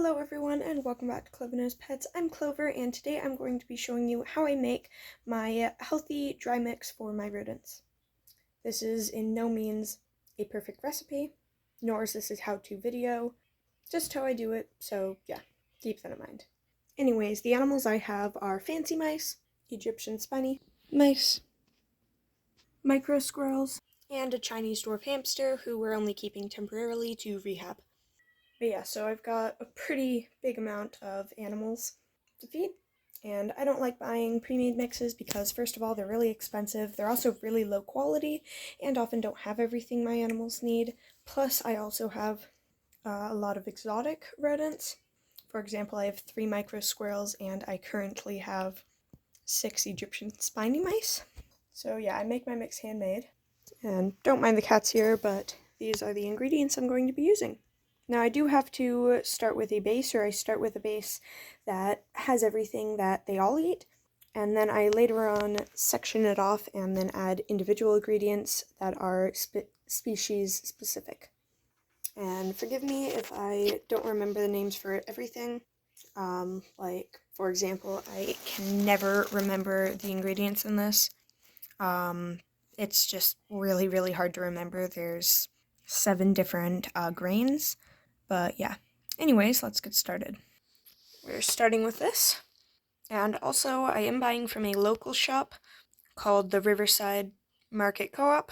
Hello everyone and welcome back to Clover Knows Pets. I'm Clover and today I'm going to be showing you how I make my healthy dry mix for my rodents. This is in no means a perfect recipe, nor is this a how-to video, just how I do it, so yeah, keep that in mind. Anyways, the animals I have are fancy mice, Egyptian spiny mice, micro squirrels, and a Chinese dwarf hamster who we're only keeping temporarily to rehab. But yeah, so I've got a pretty big amount of animals to feed, and I don't like buying pre-made mixes because first of all, they're really expensive, they're also really low quality, and often don't have everything my animals need. Plus, I also have a lot of exotic rodents. For example, I have 3 micro squirrels, and I currently have 6 Egyptian spiny mice. So yeah, I make my mix handmade. And don't mind the cats here, but these are the ingredients I'm going to be using. Now I do have to start with a base, or I start with a base that has everything that they all eat, and then I later on section it off and then add individual ingredients that are species specific. And forgive me if I don't remember the names for everything. Like, for example, I can never remember the ingredients in this. It's just really, really hard to remember. There's 7 different grains. But yeah, anyways, let's get started. We're starting with this, and also I am buying from a local shop called the Riverside Market Co-op,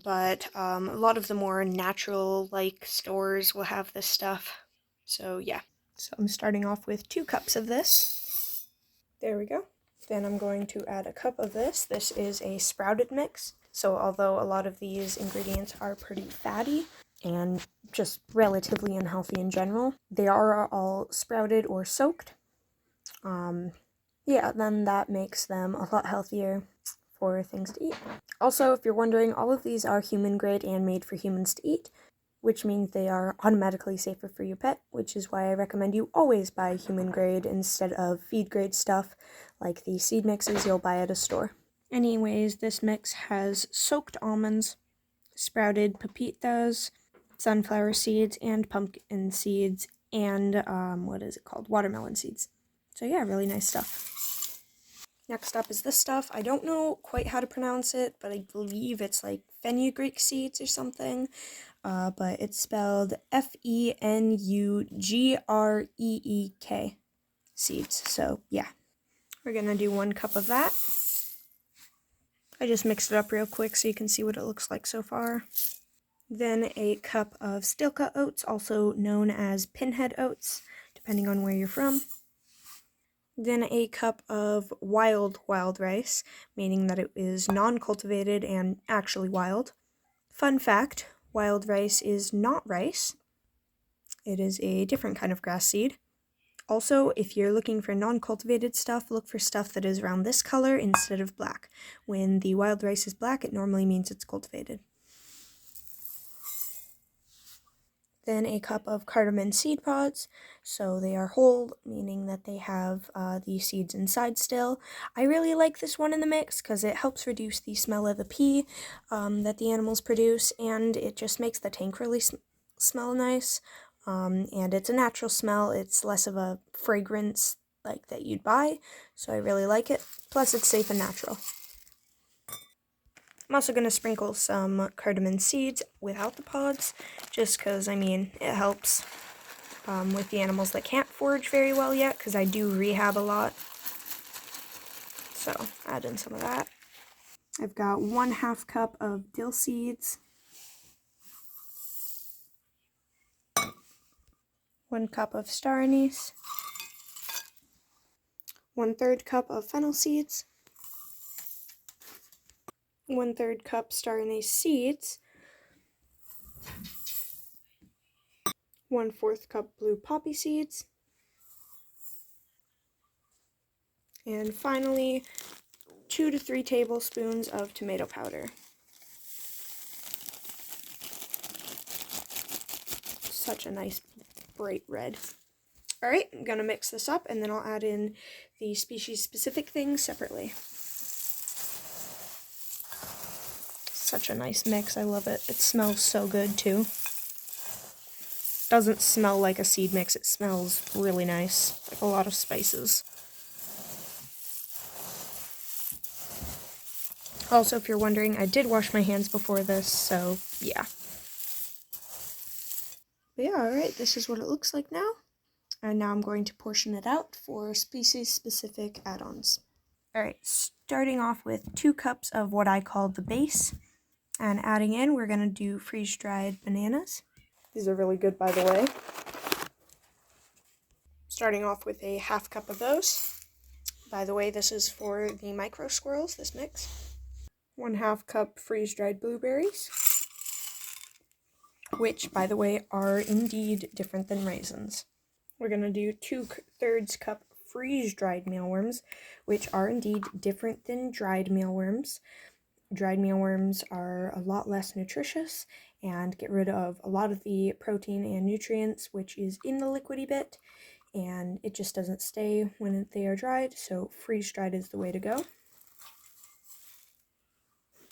but a lot of the more natural-like stores will have this stuff, so yeah. So I'm starting off with 2 cups of this. There we go. Then I'm going to add a cup of this. This is a sprouted mix, so although a lot of these ingredients are pretty fatty, and just relatively unhealthy in general, they are all sprouted or soaked. Yeah, then that makes them a lot healthier for things to eat. Also, if you're wondering, all of these are human grade and made for humans to eat, which means they are automatically safer for your pet, which is why I recommend you always buy human grade instead of feed grade stuff like the seed mixes you'll buy at a store. Anyways, this mix has soaked almonds, sprouted pepitas, sunflower seeds, and pumpkin seeds, and watermelon seeds. So yeah, really nice stuff. Next up is this stuff. I don't know quite how to pronounce it, but I believe it's like fenugreek seeds or something, but it's spelled Fenugreek seeds, so yeah. We're gonna do 1 cup of that. I just mixed it up real quick so you can see what it looks like so far. Then a cup of steel-cut oats, also known as pinhead oats, depending on where you're from. Then a cup of wild rice, meaning that it is non-cultivated and actually wild. Fun fact, wild rice is not rice. It is a different kind of grass seed. Also, if you're looking for non-cultivated stuff, look for stuff that is around this color instead of black. When the wild rice is black, it normally means it's cultivated. Then a cup of cardamom seed pods, so they are whole, meaning that they have the seeds inside still. I really like this one in the mix because it helps reduce the smell of the pee that the animals produce, and it just makes the tank really smell nice. And it's a natural smell, it's less of a fragrance like that you'd buy, so I really like it. Plus it's safe and natural. I'm also going to sprinkle some cardamom seeds without the pods, just because, I mean, it helps with the animals that can't forage very well yet, because I do rehab a lot. So, add in some of that. I've got 1/2 cup of dill seeds, 1 cup of star anise, 1/3 cup of fennel seeds, 1/3 cup star anise seeds, 1/4 cup blue poppy seeds, and finally 2 to 3 tablespoons of tomato powder. Such a nice bright red. Alright, I'm gonna mix this up and then I'll add in the species specific things separately. Such a nice mix, I love it. It smells so good too. doesn't smell like a seed mix. It smells really nice, like a lot of spices. Also, if you're wondering, I did wash my hands before this, so yeah. But yeah, alright, this is what it looks like now. And now I'm going to portion it out for species-specific add-ons. Alright, starting off with 2 cups of what I call the base. And adding in, we're going to do freeze-dried bananas. These are really good, by the way. Starting off with a half cup of those. By the way, this is for the micro squirrels, this mix. 1/2 cup freeze-dried blueberries, which, by the way, are indeed different than raisins. We're going to do 2/3 cup freeze-dried mealworms, which are indeed different than dried mealworms. Dried mealworms are a lot less nutritious and get rid of a lot of the protein and nutrients, which is in the liquidy bit, and it just doesn't stay when they are dried, so freeze-dried is the way to go.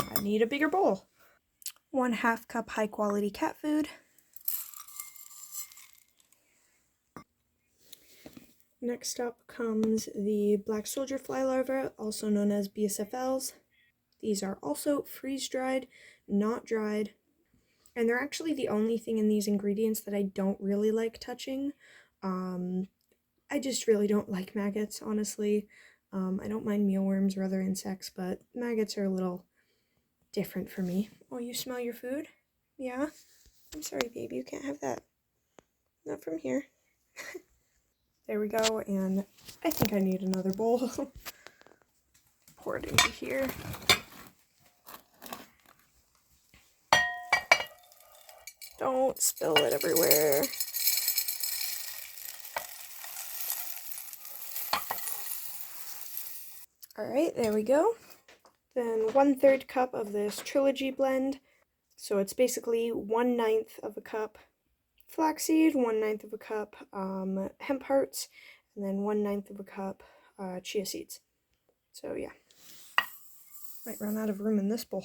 I need a bigger bowl. 1/2 cup high-quality cat food. Next up comes the black soldier fly larvae, also known as BSFLs. These are also freeze-dried, not dried, and they're actually the only thing in these ingredients that I don't really like touching. I just really don't like maggots, honestly. I don't mind mealworms or other insects, but maggots are a little different for me. Oh, you smell your food? Yeah? I'm sorry, baby, you can't have that. Not from here. There we go, and I think I need another bowl. Pour it into here. Don't spill it everywhere. Alright, there we go. Then 1/3 cup of this trilogy blend. So it's basically 1/9 of a cup flaxseed, 1/9 of a cup hemp hearts, and then 1/9 of a cup chia seeds. So yeah. Might run out of room in this bowl.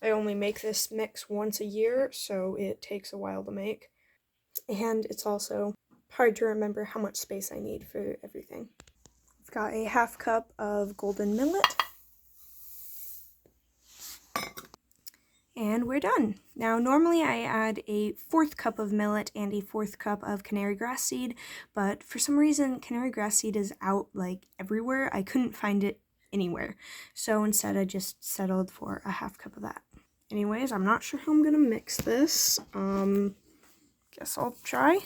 I only make this mix once a year, so it takes a while to make. And it's also hard to remember how much space I need for everything. I've got a 1/2 cup of golden millet. And we're done. Now, normally I add a 1/4 cup of millet and a 1/4 cup of canary grass seed, but for some reason, canary grass seed is out like everywhere. I couldn't find it anywhere. So instead, I just settled for a 1/2 cup of that. Anyways, I'm not sure how I'm gonna mix this. Guess I'll try.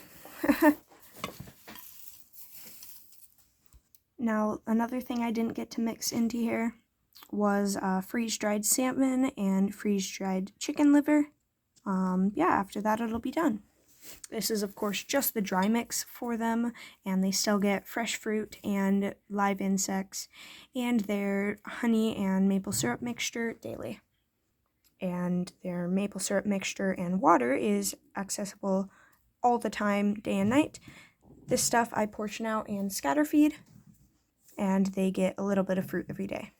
Now, another thing I didn't get to mix into here was freeze-dried salmon and freeze-dried chicken liver. Yeah, after that it'll be done. This is, of course, just the dry mix for them, and they still get fresh fruit and live insects, and their honey and maple syrup mixture daily. And their maple syrup mixture and water is accessible all the time, day and night. This stuff I portion out and scatter feed, and they get a little bit of fruit every day,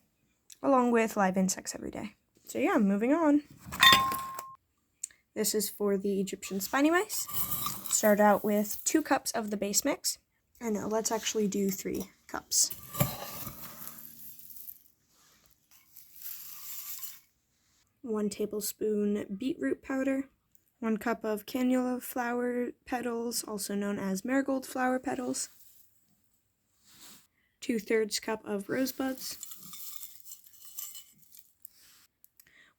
along with live insects every day. So yeah, moving on. This is for the Egyptian spiny mice. Start out with 2 cups of the base mix. And now let's actually do 3 cups. One tablespoon beetroot powder. 1 cup of cannula flower petals, also known as marigold flower petals. 2/3 cup of rosebuds.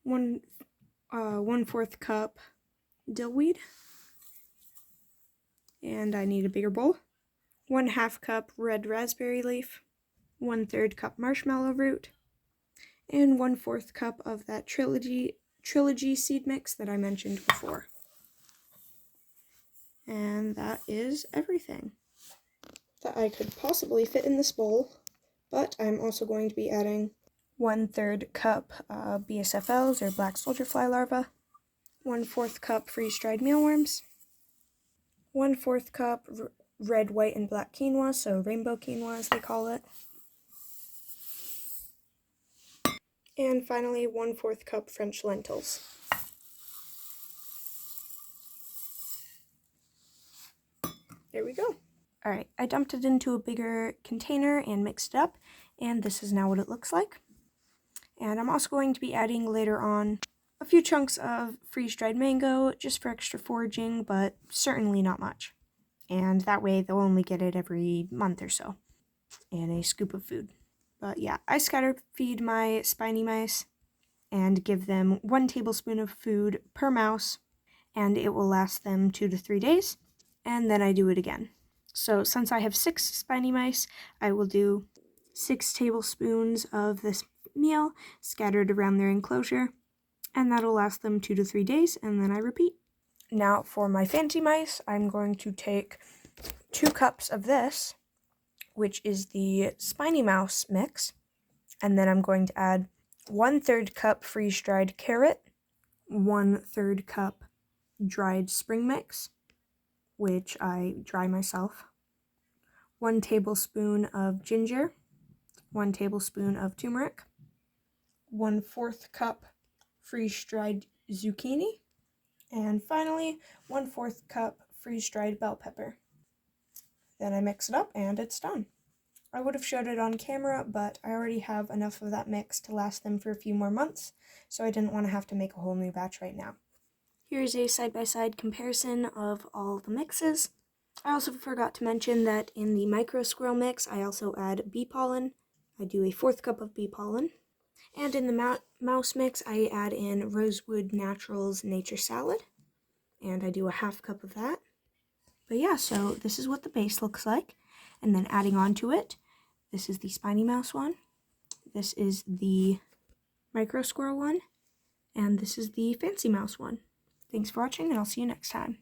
1/4 cup dillweed. And I need a bigger bowl. 1/2 cup red raspberry leaf. 1/3 cup marshmallow root. And 1/4 cup of that trilogy seed mix that I mentioned before. And that is everything that I could possibly fit in this bowl, but I'm also going to be adding 1/3 cup BSFLs, or black soldier fly larvae, 1/4 cup freeze-dried mealworms, 1/4 cup red, white, and black quinoa, so rainbow quinoa as they call it, and finally 1/4 cup French lentils. There we go. Alright, I dumped it into a bigger container and mixed it up, and this is now what it looks like. And I'm also going to be adding later on a few chunks of freeze-dried mango just for extra foraging, but certainly not much. And that way they'll only get it every month or so, and a scoop of food. But yeah, I scatter feed my spiny mice and give them 1 tablespoon of food per mouse, and it will last them 2 to 3 days, and then I do it again. So since I have 6 spiny mice, I will do 6 tablespoons of this meal scattered around their enclosure, and that'll last them 2 to 3 days, and then I repeat. Now for my fancy mice, I'm going to take 2 cups of this, which is the spiny mouse mix, and then I'm going to add 1/3 cup freeze-dried carrot, 1/3 cup dried spring mix, which I dry myself, 1 tablespoon of ginger, 1 tablespoon of turmeric, 1/4 cup freeze-dried zucchini, and finally 1/4 cup freeze-dried bell pepper. Then I mix it up and it's done. I would have showed it on camera, but I already have enough of that mix to last them for a few more months, so I didn't want to have to make a whole new batch right now. Here's a side-by-side comparison of all the mixes. I also forgot to mention that in the micro squirrel mix, I also add bee pollen. I do a 1/4 cup of bee pollen. And in the mouse mix, I add in Rosewood Naturals Nature Salad, and I do a 1/2 cup of that. But yeah, so this is what the base looks like, and then adding on to it, this is the spiny mouse one, this is the micro squirrel one, and this is the fancy mouse one. Thanks for watching, and I'll see you next time.